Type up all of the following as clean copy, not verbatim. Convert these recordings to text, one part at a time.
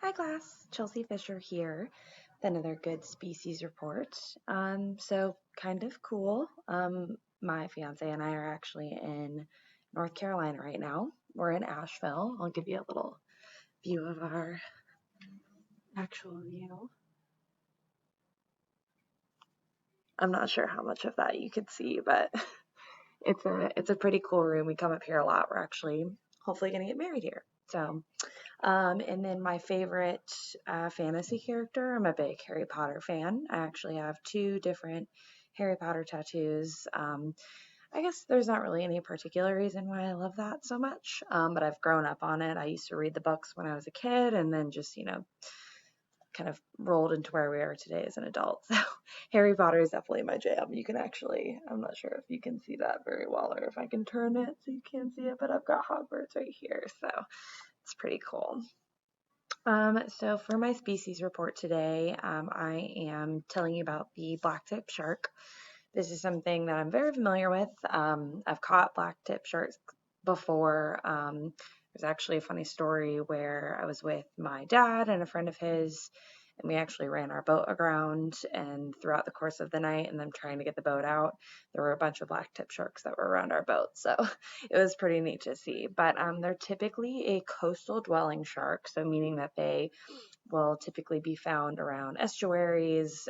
Hi class, Chelsea Fisher here with another good species report. So kind of cool. My fiance and I are actually in North Carolina right now. We're in Asheville. I'll give you a little view of our actual view. I'm not sure how much of that you could see, but it's a pretty cool room. We come up here a lot. We're actually hopefully gonna get married here. And then my favorite fantasy character, I'm a big Harry Potter fan. I actually have two different Harry Potter tattoos. I guess there's not really any particular reason why I love that so much, but I've grown up on it. I used to read the books when I was a kid and then just, kind of rolled into where we are today as an adult. So Harry Potter is definitely my jam. You can actually, I'm not sure if you can see that very well or if I can turn it so you can see it, but I've got Hogwarts right here. So it's pretty cool. So for my species report today, I am telling you about the blacktip shark. This is something that I'm very familiar with. I've caught blacktip sharks before. There's actually a funny story where I was with my dad and a friend of his, and we actually ran our boat aground, and throughout the course of the night and them trying to get the boat out, there were a bunch of blacktip sharks that were around our boat. So it was pretty neat to see. But they're typically a coastal dwelling shark, so meaning that they will typically be found around estuaries,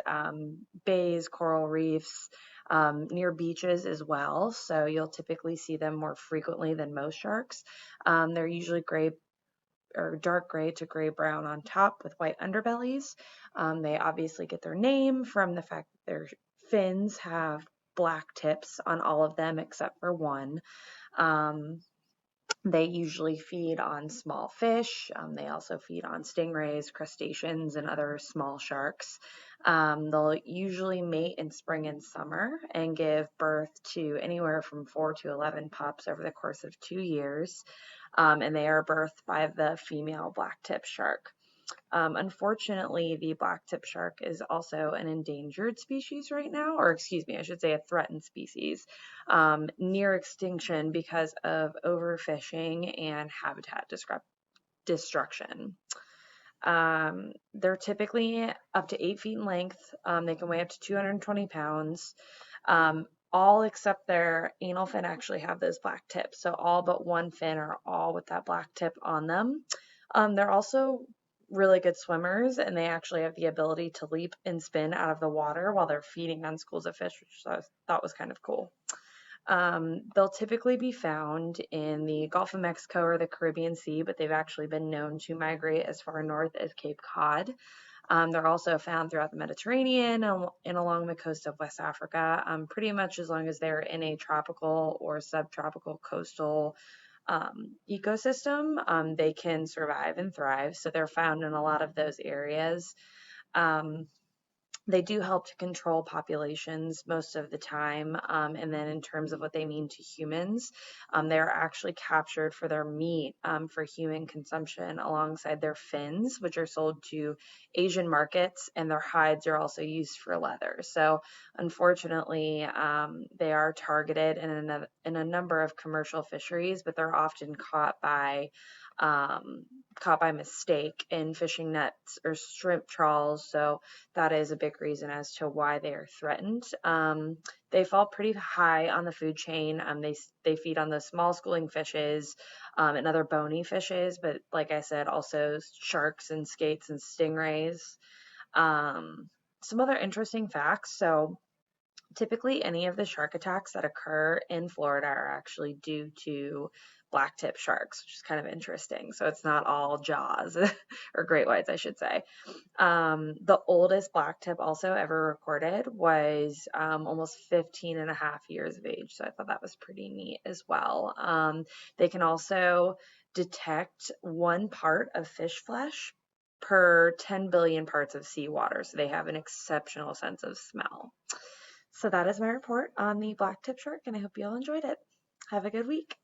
bays, coral reefs, near beaches as well. So you'll typically see them more frequently than most sharks. They're usually gray or dark gray to gray brown on top with white underbellies. They obviously get their name from the fact that their fins have black tips on all of them except for one. They usually feed on small fish. They also feed on stingrays, crustaceans, and other small sharks. They'll usually mate in spring and summer and give birth to anywhere from 4 to 11 pups over the course of 2 years. And they are birthed by the female blacktip shark. Unfortunately, the blacktip shark is also an endangered species right now, or excuse me, I should say a threatened species, near extinction because of overfishing and habitat destruction. They're typically up to 8 feet in length. They can weigh up to 220 pounds. All except their anal fin actually have those black tips. So all but one fin are all with that black tip on them. They're also really good swimmers, and they actually have the ability to leap and spin out of the water while they're feeding on schools of fish, which I thought was kind of cool. They'll typically be found in the Gulf of Mexico or the Caribbean Sea, but they've actually been known to migrate as far north as Cape Cod. They're also found throughout the Mediterranean and along the coast of West Africa, pretty much as long as they're in a tropical or subtropical coastal ecosystem, they can survive and thrive. So they're found in a lot of those areas. They do help to control populations most of the time. And then in terms of what they mean to humans, they're actually captured for their meat for human consumption alongside their fins, which are sold to Asian markets, and their hides are also used for leather. So unfortunately, they are targeted in a number of commercial fisheries, but they're often caught by mistake in fishing nets or shrimp trawls. So that is a big reason as to why they are threatened. They fall pretty high on the food chain. They feed on the small schooling fishes and other bony fishes, but like I said, also sharks and skates and stingrays. Some other interesting facts. So typically any of the shark attacks that occur in Florida are actually due to blacktip sharks, which is kind of interesting. So it's not all jaws or great whites, I should say. The oldest blacktip also ever recorded was almost 15 and a half years of age. So I thought that was pretty neat as well. They can also detect 1 part of fish flesh per 10 billion parts of seawater. So they have an exceptional sense of smell. So that is my report on the blacktip shark, and I hope you all enjoyed it. Have a good week.